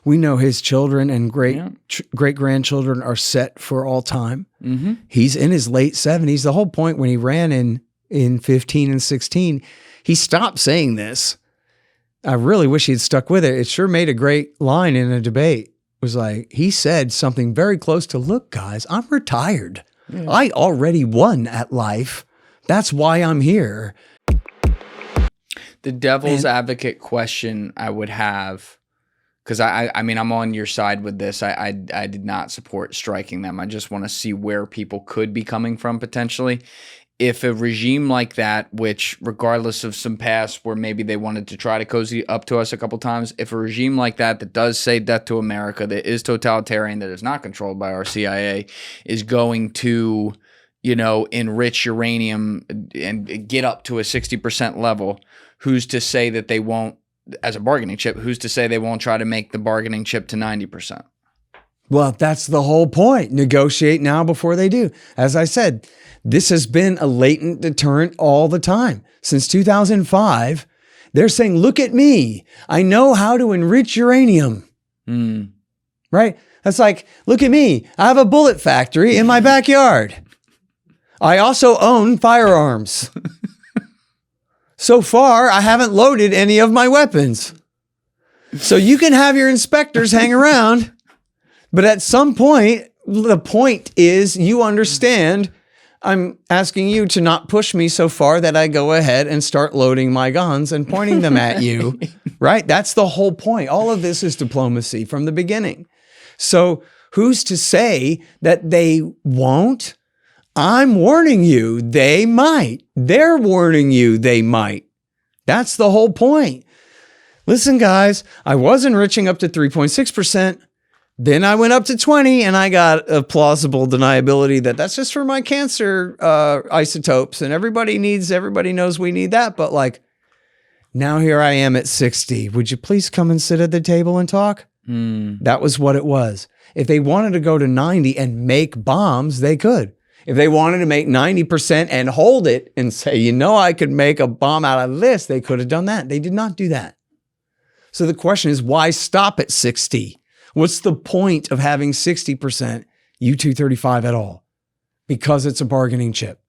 We know his children and great-grandchildren are set for all time. Mm-hmm. He's in his late 70s. The whole point when he ran in 15 and 16, he stopped saying this. I really wish he'd stuck with it. It sure made a great line in a debate. It was like, he said something very close to, look, guys, I'm retired. Yeah. I already won at life. That's why I'm here. The devil's advocate question I would have, because I mean, I'm on your side with this. I did not support striking them. I just want to see where people could be coming from potentially. If a regime like that, which regardless of some past where maybe they wanted to try to cozy up to us a couple times, if a regime like that does say death to America, that is totalitarian, that is not controlled by our CIA, is going to, enrich uranium and get up to a 60% level, who's to say that they won't, as a bargaining chip, who's to say they won't try to make the bargaining chip to 90%? Well, that's the whole point. Negotiate now before they do. As I said, this has been a latent deterrent all the time. Since 2005, they're saying, look at me. I know how to enrich uranium. Right? That's like, look at me. I have a bullet factory in my backyard. I also own firearms. So far, I haven't loaded any of my weapons. So you can have your inspectors hang around, but at some point, the point is you understand I'm asking you to not push me so far that I go ahead and start loading my guns and pointing them at you, right? That's the whole point. All of this is diplomacy from the beginning. So who's to say that they won't? I'm warning you, they might. They're warning you, they might. That's the whole point. Listen, guys, I was enriching up to 3.6%. Then I went up to 20 and I got a plausible deniability that's just for my cancer isotopes. And everybody knows we need that. But like, now here I am at 60. Would you please come and sit at the table and talk? That was what it was. If they wanted to go to 90 and make bombs, they could. If they wanted to make 90% and hold it and say, I could make a bomb out of this, they could have done that. They did not do that. So the question is, why stop at 60? What's the point of having 60% U-235 at all? Because it's a bargaining chip.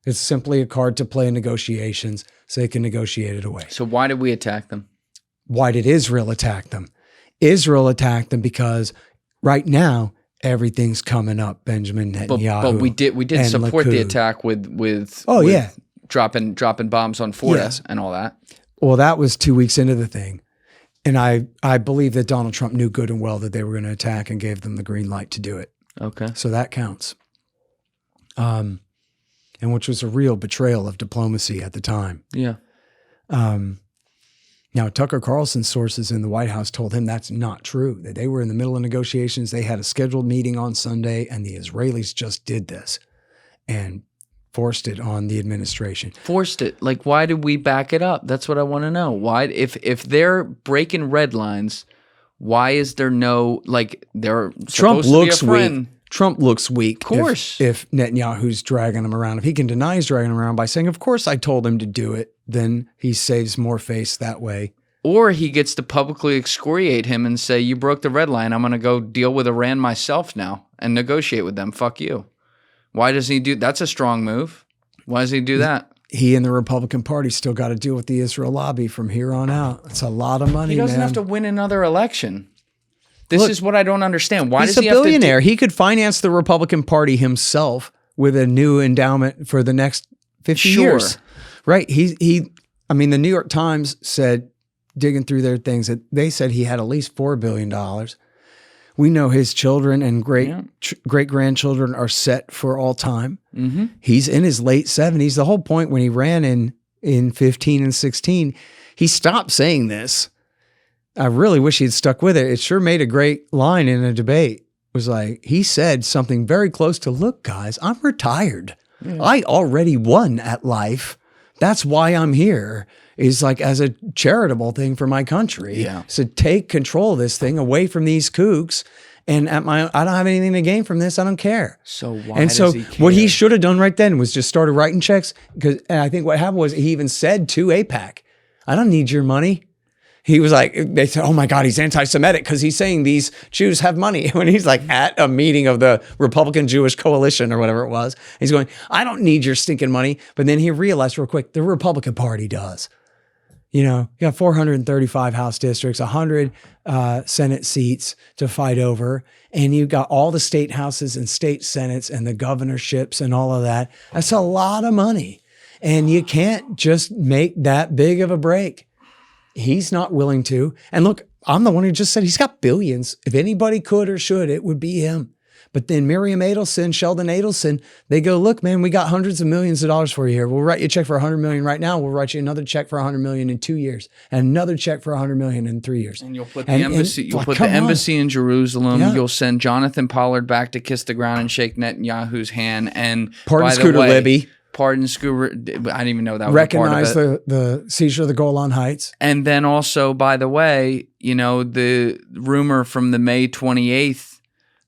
It's simply a card to play in negotiations so they can negotiate it away. So why did we attack them? Why did Israel attack them? Israel attacked them because right now, everything's coming up, Benjamin Netanyahu. But we did support the attack with dropping bombs on Fortress and all that. Well, that was 2 weeks into the thing. And I believe that Donald Trump knew good and well that they were going to attack and gave them the green light to do it. Okay. So that counts. And which was a real betrayal of diplomacy at the time. Yeah. Now, Tucker Carlson's sources in the White House told him that's not true, that they were in the middle of negotiations. They had a scheduled meeting on Sunday, and the Israelis just did this and forced it on the administration. Forced it? Like, why did we back it up? That's what I want to know. Why, if they're breaking red lines, why is there no, like, they're Trump supposed to looks be a friend? weak. Trump looks weak. Of course. If Netanyahu's dragging him around. If he can deny he's dragging him around by saying, of course I told him to do it, then he saves more face that way. Or he gets to publicly excoriate him and say, you broke the red line. I'm going to go deal with Iran myself now and negotiate with them. Fuck you. Why does he do? That's a strong move. Why does he do that? He and the Republican Party still got to deal with the Israel lobby from here on out. It's a lot of money, He doesn't man. have to win another election. This is what I don't understand. Why He's does he a billionaire. have to He could finance the Republican Party himself with a new endowment for the next 50 years. Right. I mean, the New York Times said, digging through their things, that they said he had at least $4 billion. We know his children and great-grandchildren are set for all time. Mm-hmm. He's in his late 70s. The whole point when he ran in 15 and 16, he stopped saying this. I really wish he'd stuck with it. It sure made a great line in a debate. It was like, he said something very close to, look, guys, I'm retired. Yeah. I already won at life. That's why I'm here, is like as a charitable thing for my country. Yeah. So take control of this thing away from these kooks. And I don't have anything to gain from this. I don't care. So why does he care? What he should have done right then was just started writing checks. And I think what happened was he even said to AIPAC, I don't need your money. He was like, they said, oh my God, he's anti-Semitic because he's saying these Jews have money. When he's like at a meeting of the Republican Jewish Coalition or whatever it was, he's going, I don't need your stinking money. But then he realized real quick, the Republican Party does. You know, you got 435 House districts, 100 Senate seats to fight over. And you got all the state houses and state senates and the governorships and all of that. That's a lot of money. And you can't just make that big of a break. He's not willing to. And look, I'm the one who just said he's got billions. If anybody could or should, it would be him. But then Miriam Adelson, Sheldon Adelson, they go, look, man, we got hundreds of millions of dollars for you here. We'll write you a check for $100 million right now. We'll write you another check for $100 million in 2 years, and another check for $100 million in 3 years. And you'll put the embassy. You'll put the embassy in Jerusalem. Yeah. You'll send Jonathan Pollard back to kiss the ground and shake Netanyahu's hand. And Pardon Scooter Libby. Pardon Scooter. I didn't even know that was Recognize part of it. the seizure of the Golan Heights. And then also, by the way, you know, the rumor from the May 28th,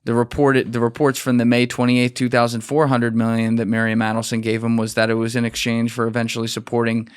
the reports from the May 28th, 2004 million that Miriam Adelson gave him was that it was in exchange for eventually supporting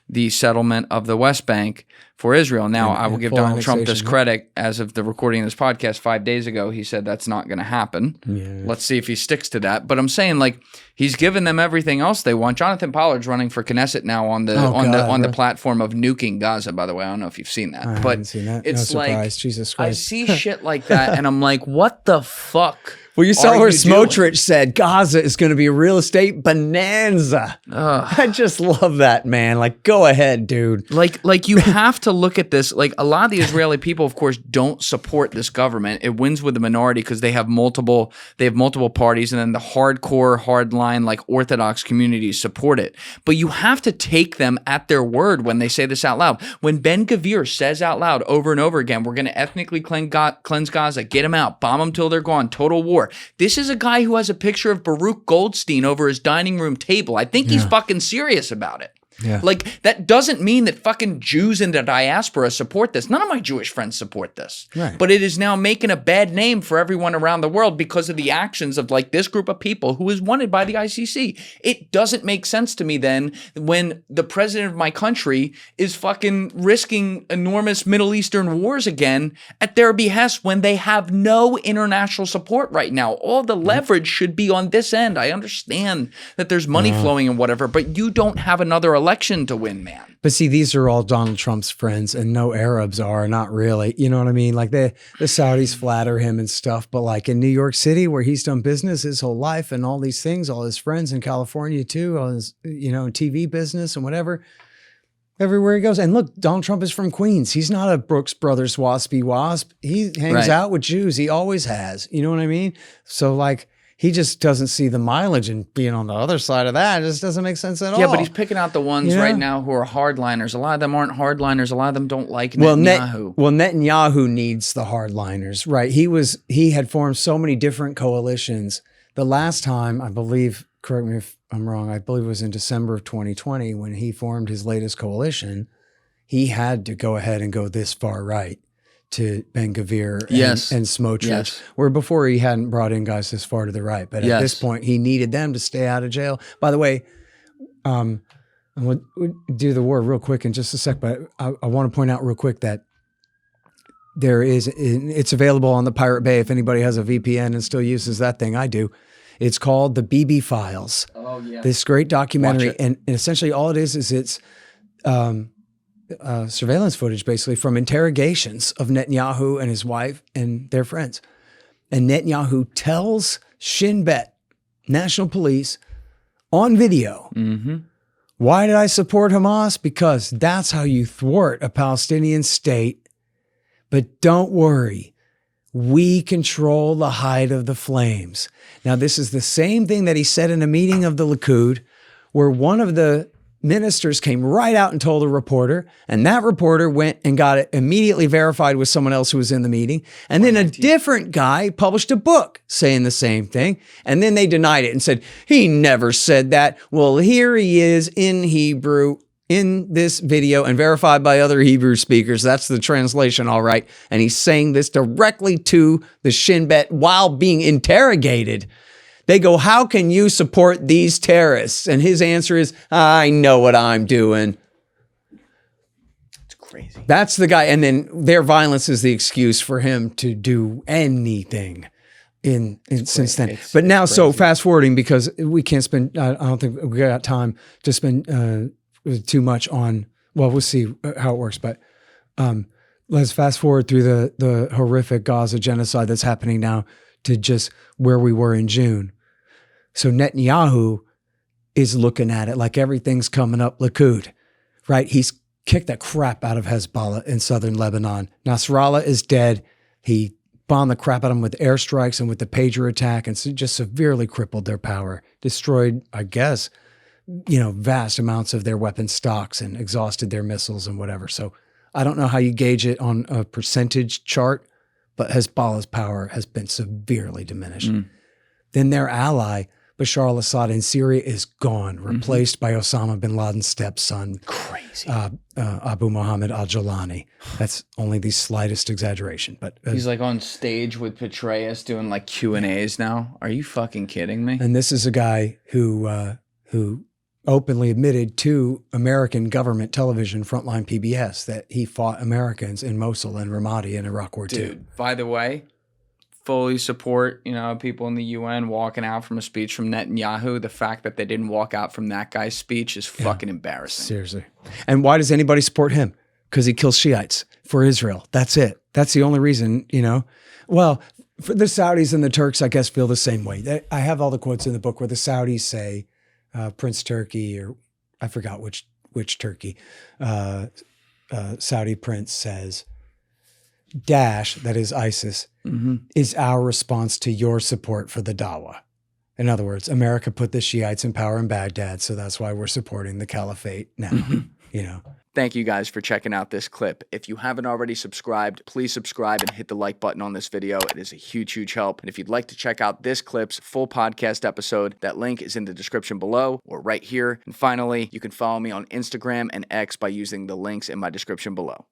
the settlement of the West Bank for Israel. Now, I will give Donald Trump this credit. As of the recording of this podcast 5 days ago, he said that's not going to happen. Yeah. Let's see if he sticks to that. But I'm saying, like, he's given them everything else they want. Jonathan Pollard's running for Knesset now on the platform of nuking Gaza, by the way. I don't know if you've seen that. I haven't seen that. It's no like, surprise. Jesus Christ. I see shit like that, and I'm like, what the fuck? Well, you saw where Smotrich said Gaza is going to be a real estate bonanza. I just love that, man. Like, go ahead, dude. Like you have to look at this. Like, a lot of the Israeli people, of course, don't support this government. It wins with the minority because they have multiple parties, and then the hardcore, hardline, like Orthodox communities support it. But you have to take them at their word when they say this out loud. When Ben Gvir says out loud over and over again, we're going to ethnically cleanse Gaza, get them out, bomb them till they're gone, total war. This is a guy who has a picture of Baruch Goldstein over his dining room table. I think he's fucking serious about it. Yeah. Like, that doesn't mean that fucking Jews in the diaspora support this. None of my Jewish friends support this. Right. But it is now making a bad name for everyone around the world because of the actions of, like, this group of people who is wanted by the ICC. It doesn't make sense to me then when the president of my country is fucking risking enormous Middle Eastern wars again at their behest when they have no international support right now. All the leverage should be on this end. I understand that there's money flowing and whatever, but you don't have another election to win, man. But see, these are all Donald Trump's friends, and no Arabs are, not really. You know what I mean? Like, the Saudis flatter him and stuff, but like in New York City, where he's done business his whole life and all these things, all his friends in California too, all his, TV business and whatever, everywhere he goes. And look, Donald Trump is from Queens. He's not a Brooks Brothers waspy wasp. He hangs out with Jews. He always has. You know what I mean? So like, he just doesn't see the mileage in being on the other side of that. It just doesn't make sense at all. Yeah, but he's picking out the ones right now who are hardliners. A lot of them aren't hardliners. A lot of them don't like Netanyahu. Well, Netanyahu needs the hardliners, right? He had formed so many different coalitions. The last time, I believe, correct me if I'm wrong, I believe it was in December of 2020 when he formed his latest coalition, he had to go ahead and go this far right to Ben Gvir and Smotrich, where before he hadn't brought in guys this far to the right. But at this point, he needed them to stay out of jail. By the way, we'll do the war real quick in just a sec, but I want to point out real quick that it's available on the Pirate Bay if anybody has a VPN and still uses that thing. I do. It's called The BB Files. Oh, yeah. This great documentary. And essentially all it is it's surveillance footage, basically, from interrogations of Netanyahu and his wife and their friends. And Netanyahu tells Shin Bet, National Police, on video, why did I support Hamas? Because that's how you thwart a Palestinian state. But don't worry, we control the height of the flames. Now, this is the same thing that he said in a meeting of the Likud, where one of the ministers came right out and told a reporter, and that reporter went and got it immediately verified with someone else who was in the meeting. And then a different guy published a book saying the same thing. And then they denied it and said, he never said that. Well, here he is in Hebrew in this video and verified by other Hebrew speakers. That's the translation, all right. And he's saying this directly to the Shin Bet while being interrogated. They go, how can you support these terrorists? And his answer is, I know what I'm doing. crazy. That's the guy. And then their violence is the excuse for him to do anything since then. But now, so fast forwarding, because we can't spend, I don't think we got time to spend too much on, well, we'll see how it works. But let's fast forward through the horrific Gaza genocide that's happening now to just where we were in June. So Netanyahu is looking at it like everything's coming up Likud, right? He's kicked the crap out of Hezbollah in southern Lebanon. Nasrallah is dead. He bombed the crap out of them with airstrikes and with the pager attack, and so just severely crippled their power, destroyed, I guess, vast amounts of their weapon stocks and exhausted their missiles and whatever. So I don't know how you gauge it on a percentage chart, but Hezbollah's power has been severely diminished. Then their ally, Bashar al-Assad in Syria, is gone, replaced by Osama bin Laden's stepson. Crazy. Abu Muhammad al-Jawlani. That's only the slightest exaggeration. But he's like on stage with Petraeus doing like Q&As now. Are you fucking kidding me? And this is a guy who openly admitted to American government television, Frontline PBS, that he fought Americans in Mosul and Ramadi in Iraq War II. Dude, by the way, fully support, people in the UN walking out from a speech from Netanyahu. The fact that they didn't walk out from that guy's speech is fucking embarrassing. Seriously. And why does anybody support him? Because he kills Shiites for Israel. That's it. That's the only reason, Well, for the Saudis and the Turks, I guess, feel the same way. I have all the quotes in the book where the Saudis say, Prince Turkey, or I forgot which Turkey, Saudi prince says, Daesh, that is ISIS, is our response to your support for the Dawah. In other words, America put the Shiites in power in Baghdad, so that's why we're supporting the caliphate now, Thank you guys for checking out this clip. If you haven't already subscribed, please subscribe and hit the like button on this video. It is a huge, huge help. And if you'd like to check out this clip's full podcast episode, that link is in the description below or right here. And finally, you can follow me on Instagram and X by using the links in my description below.